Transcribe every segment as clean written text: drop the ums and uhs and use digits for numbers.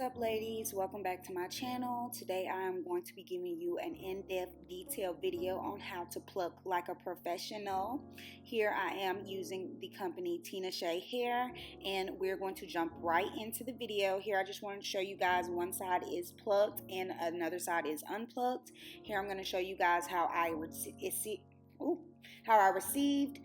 up, ladies? Welcome back to my channel. Today I am going to be giving you an in-depth detailed video on how to pluck like a professional. Here I am using the company Tinashe Hair, and we're going to jump right into the video. Here I just wanted to show you guys one side is plucked and another side is unplucked. Here I'm going to show you guys how I received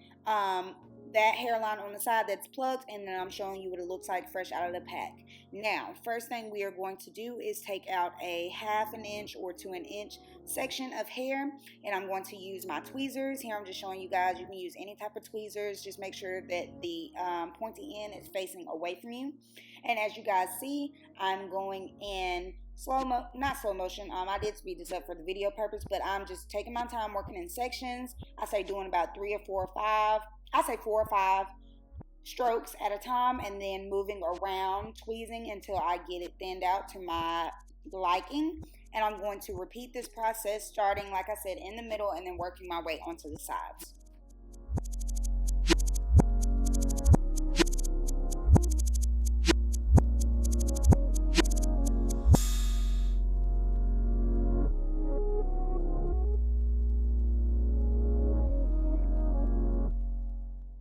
that hairline on the side that's plucked, and then I'm showing you what it looks like fresh out of the pack. Now, first thing we are going to do is take out a 1/2 inch or to an inch section of hair, and I'm going to use my tweezers. Here I'm just showing you guys you can use any type of tweezers. Just make sure that the pointy end is facing away from you. And as you guys see, I'm going in not slow motion. I did speed this up for the video purpose, but I'm just taking my time working in sections. I say doing about 4 or 5 strokes at a time, and then moving around, tweezing until I get it thinned out to my liking. And I'm going to repeat this process starting, like I said, in the middle and then working my way onto the sides.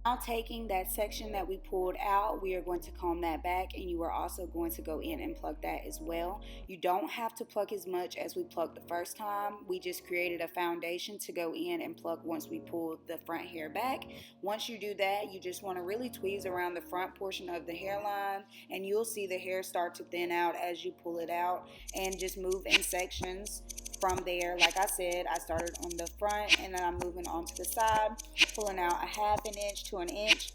Now, taking that section that we pulled out, we are going to comb that back, and you are also going to go in and pluck that as well. You don't have to pluck as much as we plucked the first time. We just created a foundation to go in and pluck once we pulled the front hair back. Once you do that, you just want to really tweeze around the front portion of the hairline, and you'll see the hair start to thin out as you pull it out, and just move in sections. From there, like I said, I started on the front and then I'm moving on to the side, pulling out a 1/2 inch to an inch,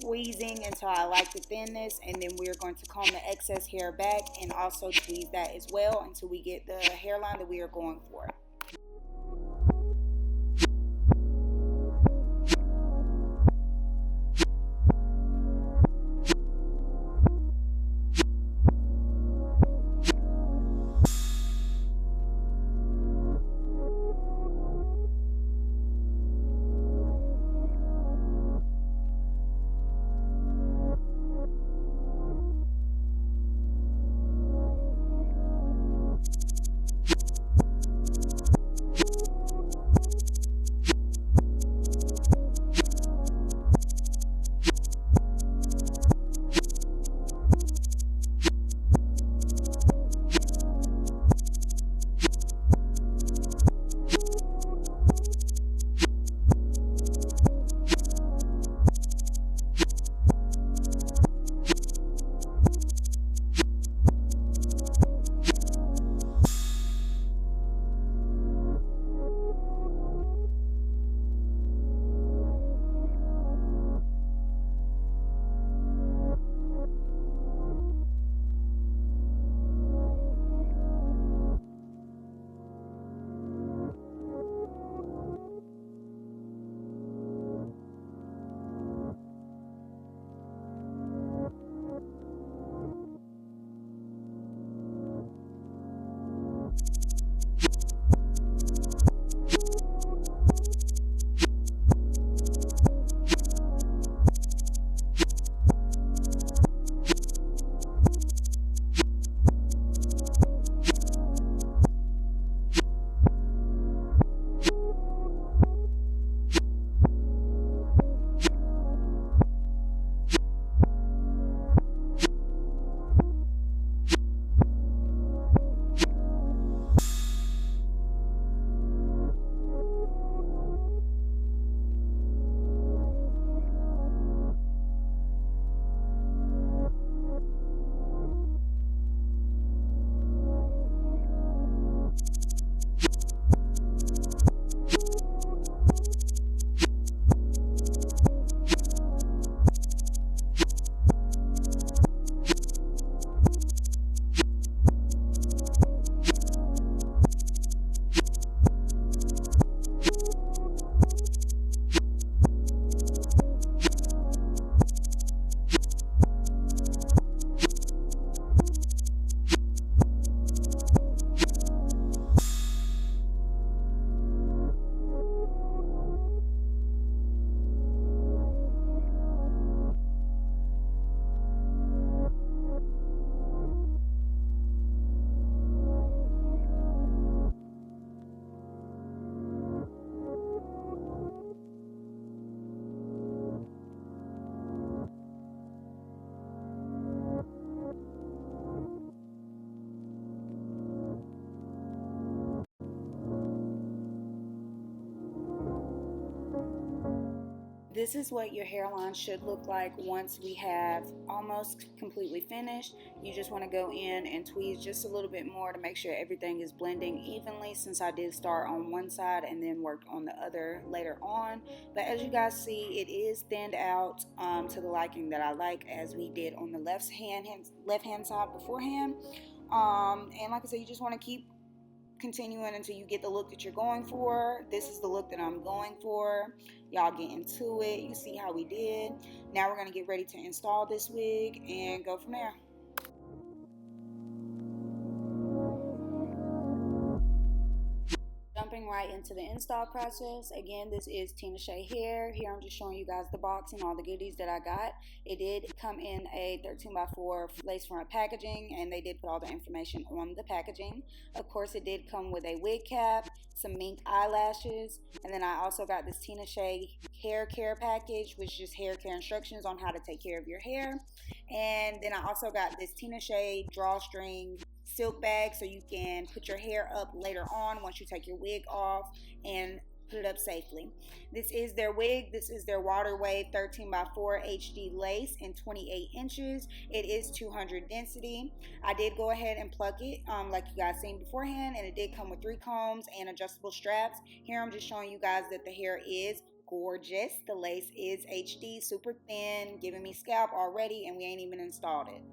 tweezing until I like the thinness, and then we're going to comb the excess hair back and also tweeze that as well until we get the hairline that we are going for. This is what your hairline should look like once we have almost completely finished. You just want to go in and tweeze just a little bit more to make sure everything is blending evenly, since I did start on one side and then worked on the other later on. But as you guys see, it is thinned out to the liking that I like, as we did on the left hand side beforehand. And like I said, you just want to keep continuing until you get the look that you're going for. This is the look that I'm going for. Y'all get into it. You see how we did. Now we're going to get ready to install this wig and go from there. Jumping right into the install process. Again, this is Tinashe Hair. Here I'm just showing you guys the box and all the goodies that I got. It did come in a 13x4 lace front packaging, and they did put all the information on the packaging. Of course, it did come with a wig cap, some mink eyelashes, and then I also got this Tinashe Hair care package, which is just hair care instructions on how to take care of your hair. And then I also got this Tinashe drawstring silk bag, so you can put your hair up later on once you take your wig off and put it up safely. This is their wig. This is their water wave 13x4 HD lace in 28 inches. It is 200 density. I did go ahead and pluck it like you guys seen beforehand, and it did come with 3 combs and adjustable straps. Here I'm just showing you guys that the hair is gorgeous. The lace is HD, super thin, giving me scalp already, and we ain't even installed it.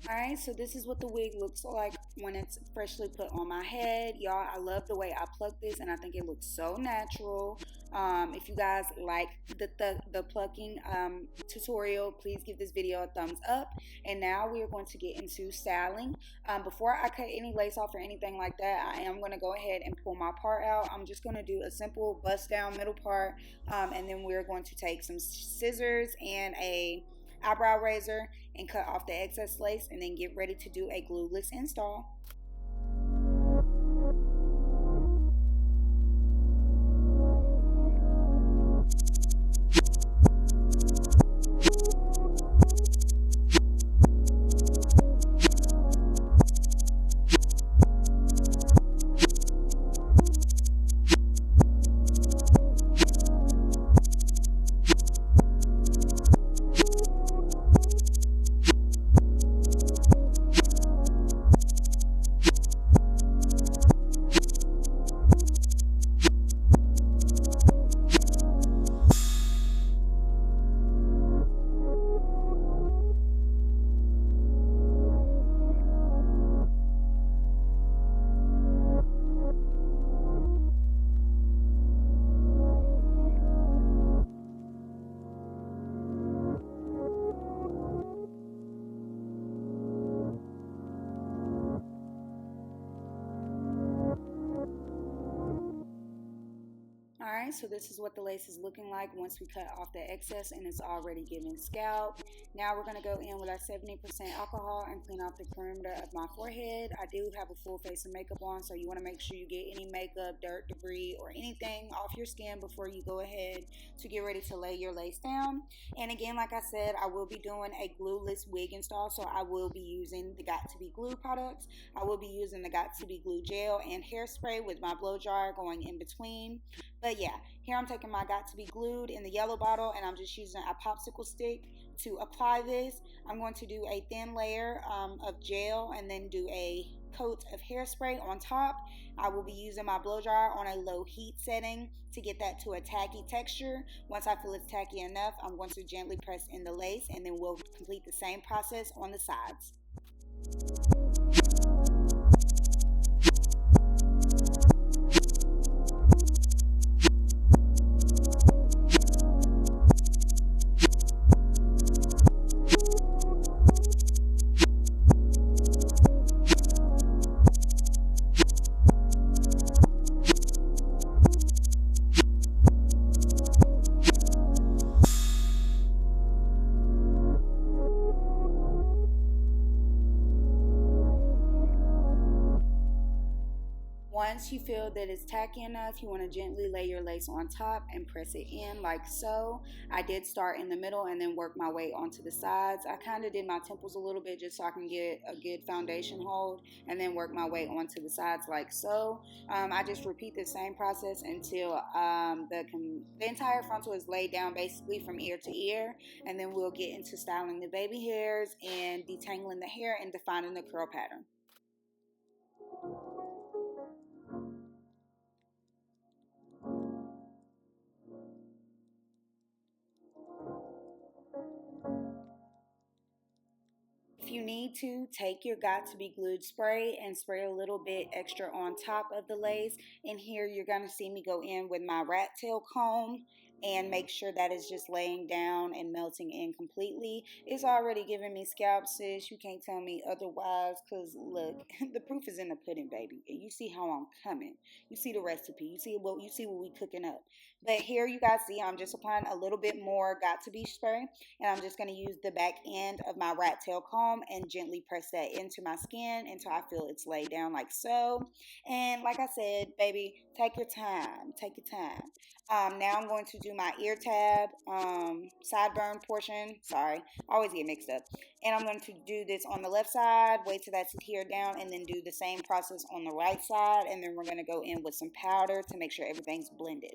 Alright, so this is what the wig looks like when it's freshly put on my head. Y'all, I love the way I pluck this, and I think it looks so natural. If you guys like the plucking tutorial, please give this video a thumbs up. And now we are going to get into styling. Before I cut any lace off or anything like that, I am going to go ahead and pull my part out. I'm just going to do a simple bust down middle part, and then we're going to take some scissors and a eyebrow razor and cut off the excess lace, and then get ready to do a glueless install. Alright, so this is what the lace is looking like once we cut off the excess and it's already giving scalp. Now we're going to go in with our 70% alcohol and clean off the perimeter of my forehead. I do have a full face of makeup on, so you want to make sure you get any makeup, dirt, debris, or anything off your skin before you go ahead to get ready to lay your lace down. And again, like I said, I will be doing a glueless wig install, so I will be using the Got To Be Glue products. I will be using the Got To Be Glue gel and hairspray with my blow dryer going in between. But yeah, here I'm taking my Got To Be Glued in the yellow bottle, and I'm just using a popsicle stick to apply this. I'm going to do a thin layer of gel and then do a coat of hairspray on top. I will be using my blow dryer on a low heat setting to get that to a tacky texture. Once I feel it's tacky enough, I'm going to gently press in the lace, and then we'll complete the same process on the sides. Once you feel that it's tacky enough, you want to gently lay your lace on top and press it in like so. I did start in the middle and then work my way onto the sides. I kind of did my temples a little bit just so I can get a good foundation hold, and then work my way onto the sides like so. I just repeat the same process until the entire frontal is laid down basically from ear to ear, and then we'll get into styling the baby hairs and detangling the hair and defining the curl pattern. If you need to, take your Got to Be Glued spray and spray a little bit extra on top of the lace. In here, you're going to see me go in with my rat tail comb and make sure that it's just laying down and melting in completely. It's already giving me scalp, sis. You can't tell me otherwise, because look, the proof is in the pudding, baby. And you see how I'm coming. You see the recipe. You see what we cooking up. But here you guys see I'm just applying a little bit more Got to Be spray, and I'm just going to use the back end of my rat tail comb and gently press that into my skin until I feel it's laid down like so. And like I said, baby, take your time. Take your time. Now I'm going to do my ear tab, sideburn portion. Sorry, I always get mixed up. And I'm going to do this on the left side, wait till that's adhered down, and then do the same process on the right side. And then we're going to go in with some powder to make sure everything's blended.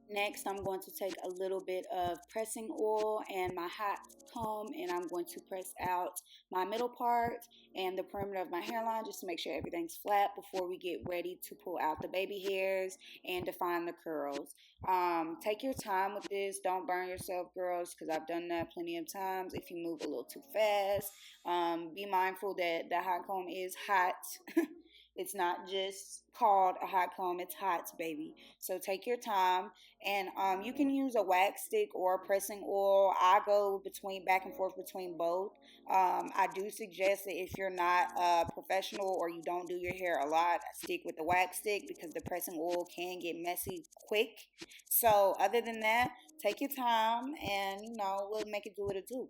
Next, I'm going to take a little bit of pressing oil and my hot comb, and I'm going to press out my middle part and the perimeter of my hairline just to make sure everything's flat before we get ready to pull out the baby hairs and define the curls. Take your time with this. Don't burn yourself, girls, because I've done that plenty of times if you move a little too fast. Be mindful that the hot comb is hot. It's not just called a hot comb, it's hot, baby. So take your time, and you can use a wax stick or pressing oil. I go between back and forth between both. I do suggest that if you're not a professional or you don't do your hair a lot, stick with the wax stick because the pressing oil can get messy quick. So other than that, take your time, and we'll make it do what it do.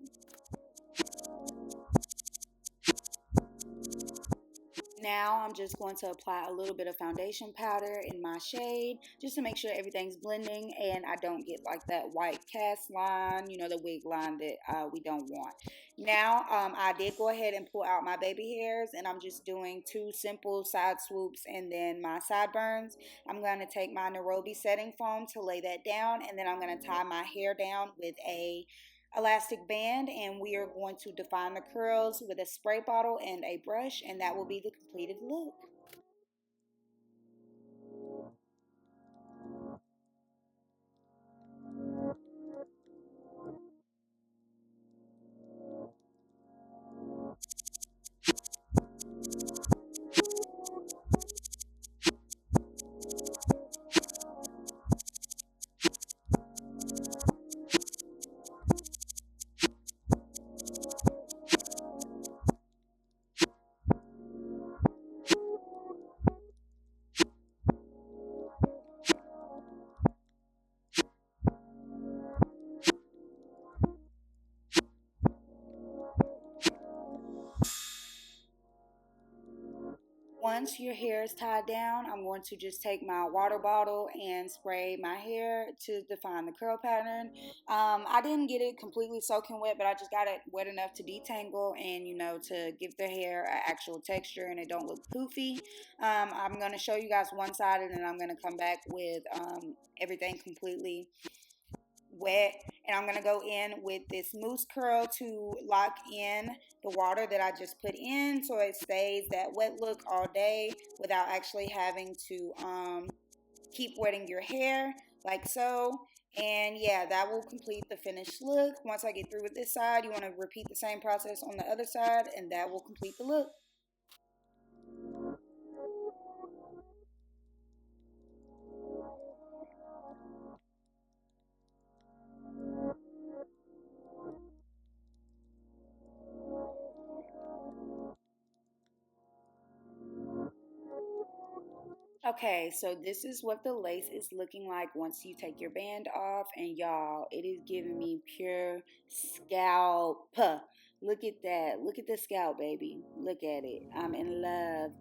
Now I'm just going to apply a little bit of foundation powder in my shade just to make sure everything's blending and I don't get like that white cast line, the wig line that we don't want. Now I did go ahead and pull out my baby hairs, and I'm just doing two simple side swoops and then my sideburns. I'm going to take my Nairobi setting foam to lay that down, and then I'm going to tie my hair down with a elastic band, and we are going to define the curls with a spray bottle and a brush, and that will be the completed look. Once your hair is tied down, I'm going to just take my water bottle and spray my hair to define the curl pattern. I didn't get it completely soaking wet, but I just got it wet enough to detangle and, to give the hair an actual texture and it don't look poofy. I'm going to show you guys one side, and then I'm going to come back with everything completely wet, and I'm going to go in with this mousse curl to lock in the water that I just put in so it stays that wet look all day without actually having to keep wetting your hair like so. And yeah, that will complete the finished look. Once I get through with this side, you want to repeat the same process on the other side, and that will complete the look. Okay, so this is what the lace is looking like once you take your band off, and y'all, it is giving me pure scalp. Look at that. Look at the scalp, baby. Look at it. I'm in love.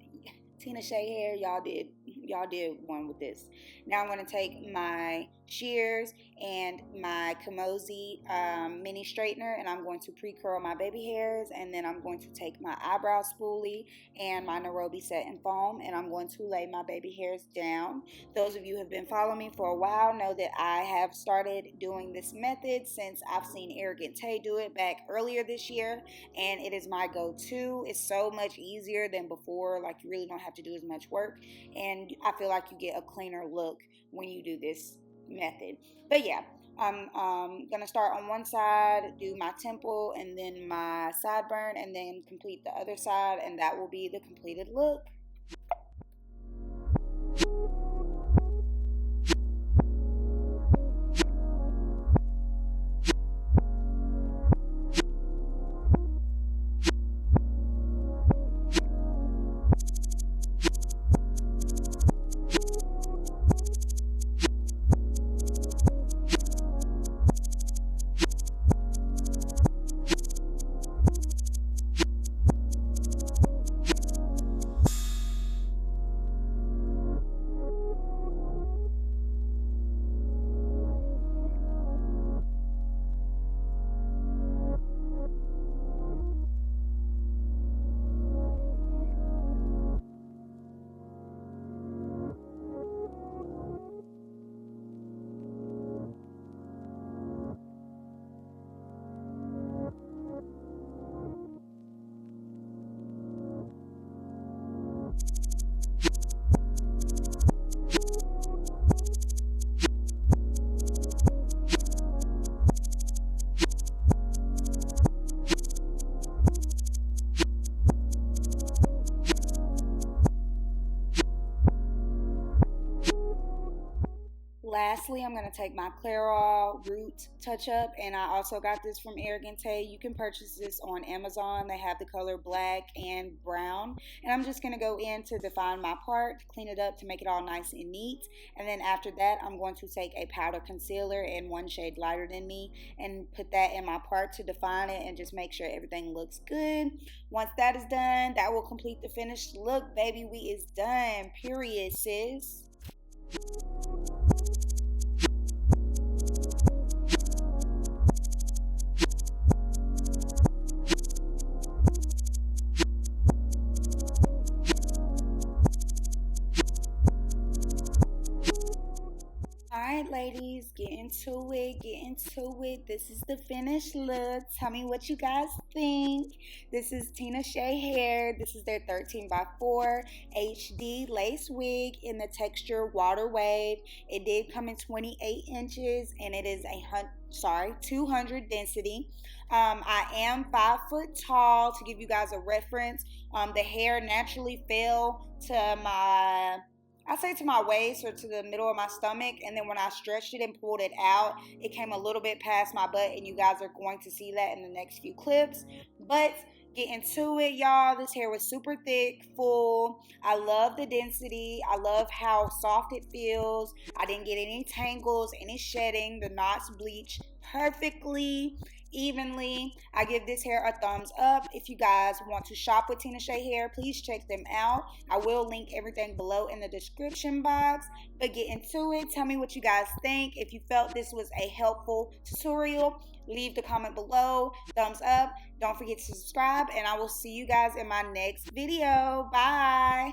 Tinashe Hair, y'all did one with this. Now I'm going to take my shears and my Kamosi mini straightener, and I'm going to pre-curl my baby hairs, and then I'm going to take my eyebrow spoolie and my Nairobi setting foam, and I'm going to lay my baby hairs down. Those of you who have been following me for a while know that I have started doing this method since I've seen Arrogant Tay do it back earlier this year, and it is my go-to. It's so much easier than before. Like, you really don't have to do as much work, and I feel like you get a cleaner look when you do this method. But yeah, I'm gonna start on one side, do my temple and then my sideburn, and then complete the other side, and that will be the completed look. Lastly, I'm going to take my Clairol Root Touch Up, and I also got this from Arrogant Tay. You can purchase this on Amazon. They have the color black and brown. And I'm just going to go in to define my part, clean it up to make it all nice and neat. And then after that, I'm going to take a powder concealer and one shade lighter than me and put that in my part to define it and just make sure everything looks good. Once that is done, that will complete the finished look. Baby, we is done. Period, sis. Alright, ladies, get into it, get into it. This is the finished look. Tell me what you guys think. This is Tinashe Hair. This is their 13x4 HD lace wig in the texture Water Wave. It did come in 28 inches, and it is 200 density. I am 5 foot tall. To give you guys a reference, the hair naturally fell to my waist or to the middle of my stomach, and then when I stretched it and pulled it out, it came a little bit past my butt, and you guys are going to see that in the next few clips. But get into it, y'all. This hair was super thick, full. I love the density. I love how soft it feels. I didn't get any tangles, any shedding. The knots bleach perfectly, evenly. I give this hair a thumbs up. If you guys want to shop with Tinashe Hair, please check them out. I will link everything below in the description box. But get into it. Tell me what you guys think. If you felt this was a helpful tutorial, leave the comment below. Thumbs up. Don't forget to subscribe, and I will see you guys in my next video. Bye.